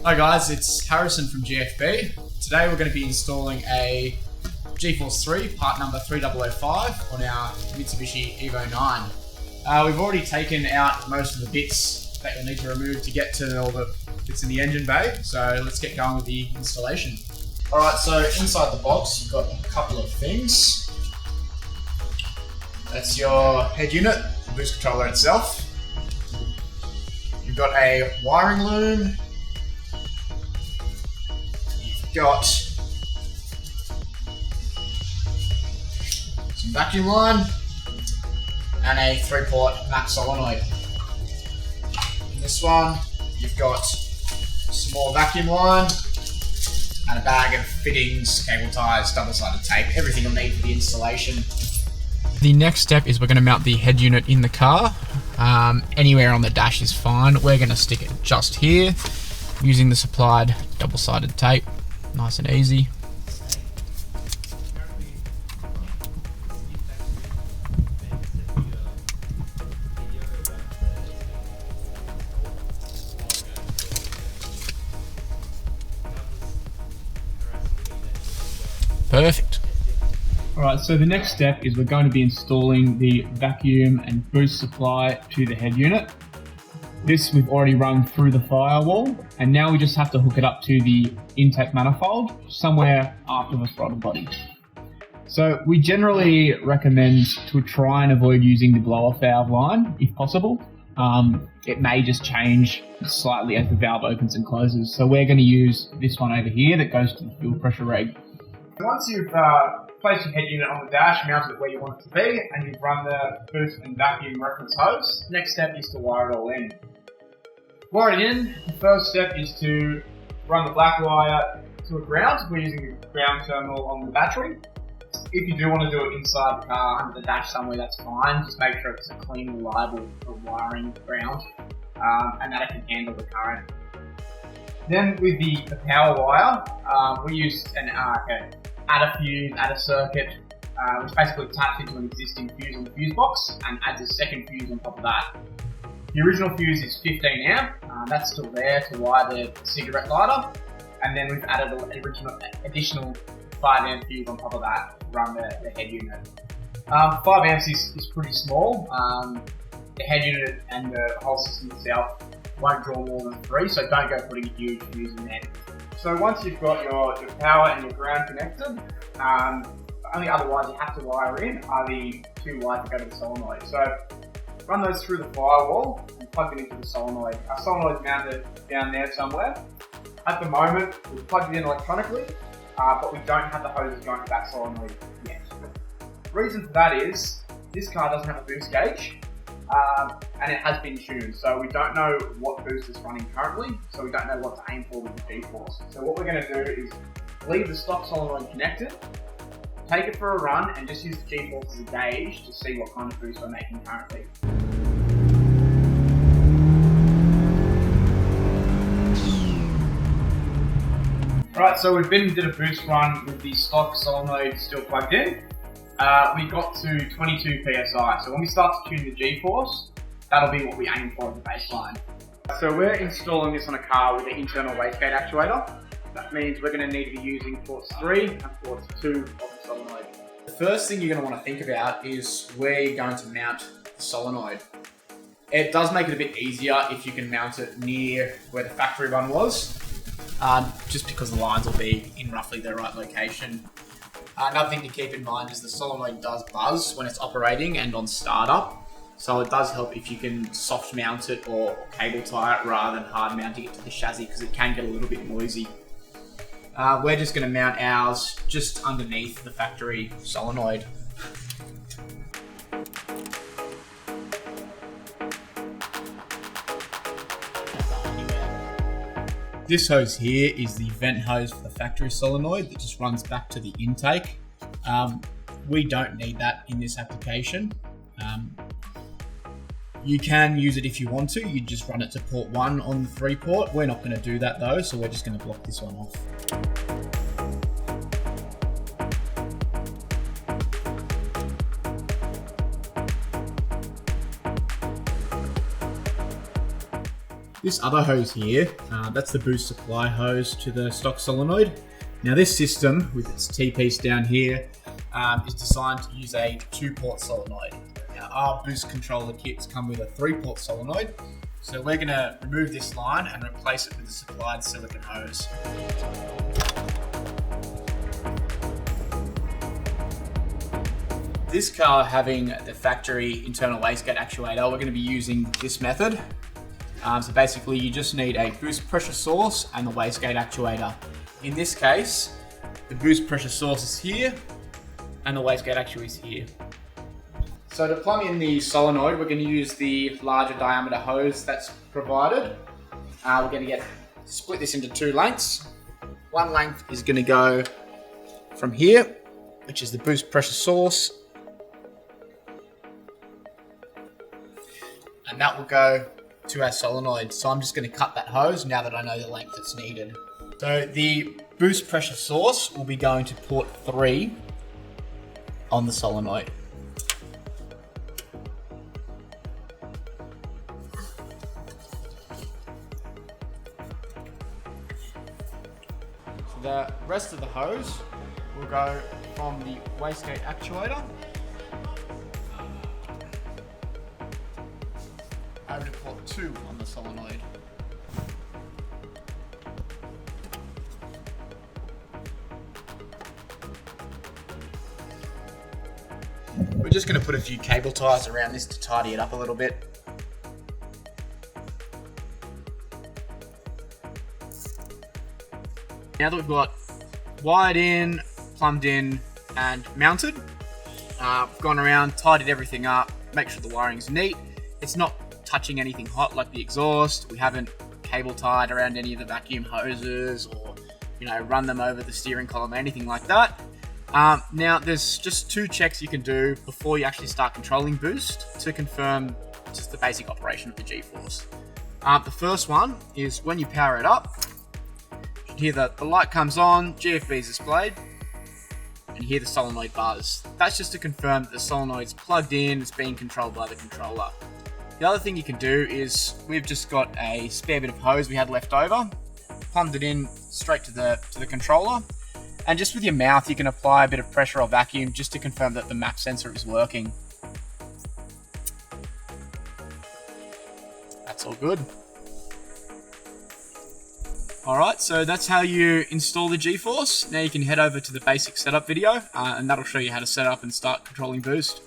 Hi guys, it's Harrison from GFB. Today we're going to be installing a GeForce 3 part number 3005 on our Mitsubishi Evo 9. We've already taken out most of the bits that you'll need to remove to get to all the bits in the engine bay, so let's get going with the installation. Alright, so inside the box you've got a couple of things. That's your head unit, the boost controller itself. You've got a wiring loom. You've got some vacuum line and a 3-port MAC solenoid. In this one, you've got some more vacuum line and a bag of fittings, cable ties, double-sided tape, everything you'll need for the installation. The next step is we're going to mount the head unit in the car. Anywhere on the dash is fine. We're going to stick it just here using the supplied double-sided tape. Nice and easy. Perfect. Alright, so the next step is we're going to be installing the vacuum and boost supply to the head unit. This we've already run through the firewall, and now we just have to hook it up to the intake manifold somewhere after the throttle body. So we generally recommend to try and avoid using the blow-off valve line if possible. It may just change slightly as the valve opens and closes. So we're going to use this one over here that goes to the fuel pressure reg. Once you've placed your head unit on the dash, mounted it where you want it to be, and you've run the boost and vacuum reference hose, next step is to wire it all in. Wire it in, the first step is to run the black wire to a ground. We're using the ground terminal on the battery. If you do want to do it inside the car, under the dash somewhere, that's fine. Just make sure it's a clean, reliable wiring ground, and that it can handle the current. Then with the power wire, we use an adder fuse, adder circuit, which basically taps into an existing fuse on the fuse box and adds a second fuse on top of that. The original fuse is 15 amp, that's still there to wire the cigarette lighter, and then we've added an additional 5 amp fuse on top of that to run the head unit. 5 amps is pretty small. The head unit and the whole system itself won't draw more than 3, so don't go putting a huge fuse in there. So once you've got your power and your ground connected, the only other wires you have to wire in are the 2 wires that go to the solenoid. So run those through the firewall and plug it into the solenoid. Our solenoid's mounted down there somewhere. At the moment, we've plugged it in electronically, but we don't have the hoses going to that solenoid yet. The reason for that is, this car doesn't have a boost gauge, and it has been tuned, so we don't know what boost it's running currently, so we don't know what to aim for with the GeForce. So what we're going to do is leave the stock solenoid connected, take it for a run, and just use the GeForce as a gauge to see what kind of boost we're making currently. Alright, so we've did a boost run with the stock solenoid still plugged in. We got to 22 PSI, so when we start to tune the GeForce, that'll be what we aim for as a baseline. So we're installing this on a car with an internal wastegate actuator. That means we're going to need to be using ports 3 and ports 2 of the solenoid. The first thing you're going to want to think about is where you're going to mount the solenoid. It does make it a bit easier if you can mount it near where the factory one was, just because the lines will be in roughly the right location. Another thing to keep in mind is the solenoid does buzz when it's operating and on startup, so it does help if you can soft mount it or cable tie it rather than hard mounting it to the chassis, because it can get a little bit noisy. We're just going to mount ours just underneath the factory solenoid. This hose here is the vent hose for the factory solenoid that just runs back to the intake. We don't need that in this application. You can use it if you want to. You just run it to port 1 on the 3-port. We're not going to do that though, so we're just going to block this one off. This other hose here, that's the boost supply hose to the stock solenoid. Now this system, with its T-piece down here, is designed to use a 2-port solenoid. Now our boost controller kits come with a 3-port solenoid, so we're going to remove this line and replace it with the supplied silicone hose. This car having the factory internal wastegate actuator, we're going to be using this method. So basically you just need a boost pressure source and the wastegate actuator. In this case, the boost pressure source is here and the wastegate actuator is here. So to plumb in the solenoid, we're going to use the larger diameter hose that's provided. We're going to split this into 2 lengths. One length is going to go from here, which is the boost pressure source, and that will go to our solenoid. So I'm just going to cut that hose now that I know the length that's needed. So the boost pressure source will be going to port 3 on the solenoid. So the rest of the hose will go from the wastegate actuator over to port 2 on the solenoid. We're just going to put a few cable ties around this to tidy it up a little bit. Now that we've got wired in, plumbed in and mounted, we've gone around, tidied everything up, make sure the wiring's neat. It's not touching anything hot like the exhaust. We haven't cable tied around any of the vacuum hoses or, run them over the steering column, anything like that. Now there's just 2 checks you can do before you actually start controlling boost to confirm just the basic operation of the G-force. The first one is when you power it up, you should hear the light comes on, GFB is displayed, and you hear the solenoid buzz. That's just to confirm that the solenoid's plugged in, it's being controlled by the controller. The other thing you can do is we've just got a spare bit of hose we had left over, plumbed it in straight to the controller, and just with your mouth you can apply a bit of pressure or vacuum just to confirm that the map sensor is working. That's all good. Alright, so that's how you install the G-force. Now you can head over to the basic setup video and that'll show you how to set up and start controlling boost.